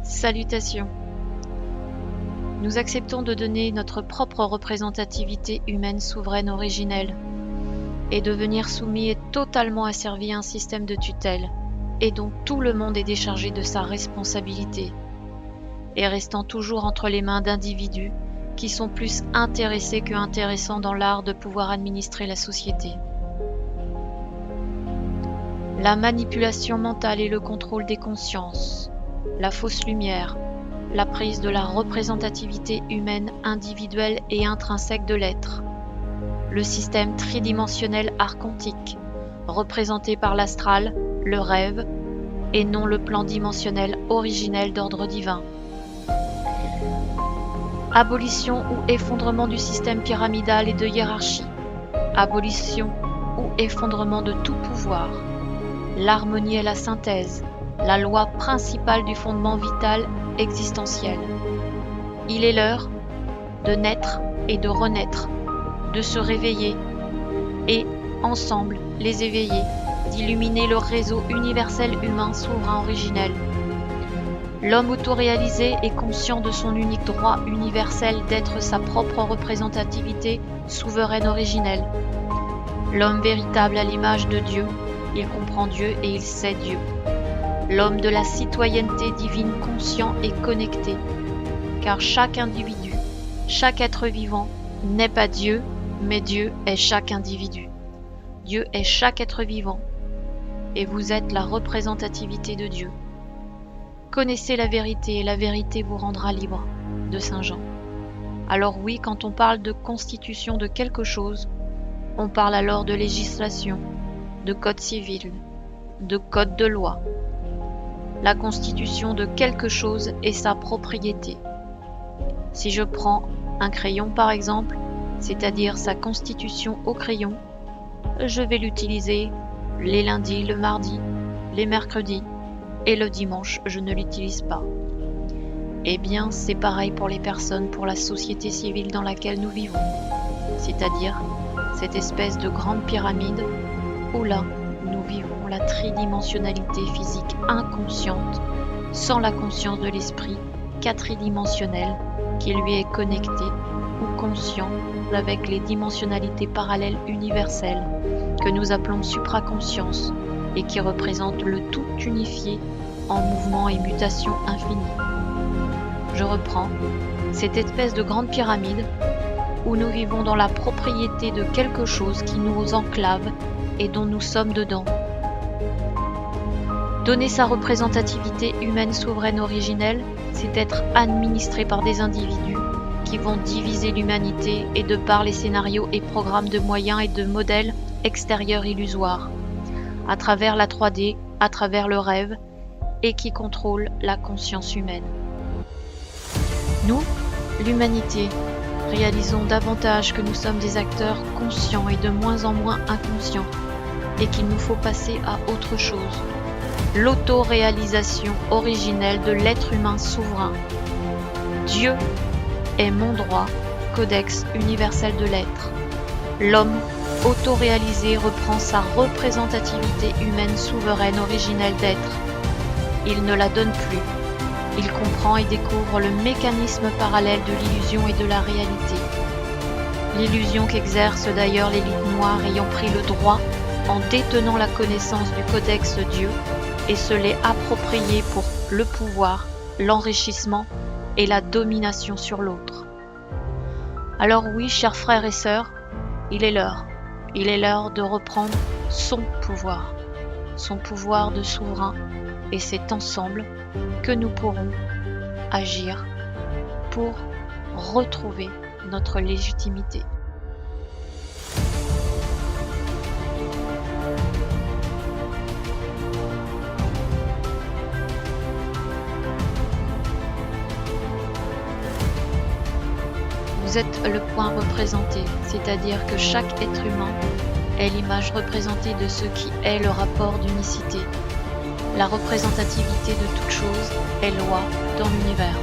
Salutations. Nous acceptons de donner notre propre représentativité humaine souveraine originelle et devenir soumis et totalement asservi à un système de tutelle et dont tout le monde est déchargé de sa responsabilité et restant toujours entre les mains d'individus qui sont plus intéressés que intéressants dans l'art de pouvoir administrer la société. La manipulation mentale et le contrôle des consciences, la fausse lumière, la prise de la représentativité humaine individuelle et intrinsèque de l'être, le système tridimensionnel archontique, représenté par l'astral, le rêve, et non le plan dimensionnel originel d'ordre divin. Abolition ou effondrement du système pyramidal et de hiérarchie, abolition ou effondrement de tout pouvoir, l'harmonie et la synthèse, la loi principale du fondement vital existentiel. Il est l'heure de naître et de renaître, de se réveiller et, ensemble, les éveillés, d'illuminer le réseau universel humain souverain originel. L'homme autoréalisé est conscient de son unique droit universel d'être sa propre représentativité souveraine originelle. L'homme véritable à l'image de Dieu, il comprend Dieu et il sait Dieu. L'homme de la citoyenneté divine conscient et connecté, car chaque individu, chaque être vivant n'est pas Dieu, mais Dieu est chaque individu. Dieu est chaque être vivant, et vous êtes la représentativité de Dieu. Connaissez la vérité, et la vérité vous rendra libre, de Saint Jean. Alors oui, quand on parle de constitution de quelque chose, on parle alors de législation, de code civil, de code de loi. La constitution de quelque chose est sa propriété. Si je prends un crayon par exemple, c'est-à-dire sa constitution au crayon, je vais l'utiliser les lundis, le mardi, les mercredis et le dimanche, je ne l'utilise pas. Eh bien, c'est pareil pour les personnes, pour la société civile dans laquelle nous vivons, c'est-à-dire cette espèce de grande pyramide où là, nous vivons la tridimensionnalité physique inconsciente, sans la conscience de l'esprit quatridimensionnel qui lui est connecté ou conscient avec les dimensionnalités parallèles universelles que nous appelons supraconscience et qui représentent le tout unifié en mouvement et mutation infinie. Je reprends, cette espèce de grande pyramide où nous vivons dans la propriété de quelque chose qui nous enclave et dont nous sommes dedans. Donner sa représentativité humaine souveraine originelle, c'est être administré par des individus qui vont diviser l'humanité et de par les scénarios et programmes de moyens et de modèles extérieurs illusoires, à travers la 3D, à travers le rêve, et qui contrôlent la conscience humaine. Nous, l'humanité, réalisons davantage que nous sommes des acteurs conscients et de moins en moins inconscients, et qu'il nous faut passer à autre chose. L'autoréalisation originelle de l'être humain souverain. Dieu est mon droit, codex universel de l'être. L'homme autoréalisé reprend sa représentativité humaine souveraine originelle d'être. Il ne la donne plus. Il comprend et découvre le mécanisme parallèle de l'illusion et de la réalité. L'illusion qu'exerce d'ailleurs l'élite noire ayant pris le droit en détenant la connaissance du codex Dieu et se l'est approprié pour le pouvoir, l'enrichissement et la domination sur l'autre. Alors oui, chers frères et sœurs, il est l'heure de reprendre son pouvoir de souverain, et c'est ensemble que nous pourrons agir pour retrouver notre légitimité. Vous êtes le point représenté, c'est-à-dire que chaque être humain est l'image représentée de ce qui est le rapport d'unicité. La représentativité de toute chose est loi dans l'univers.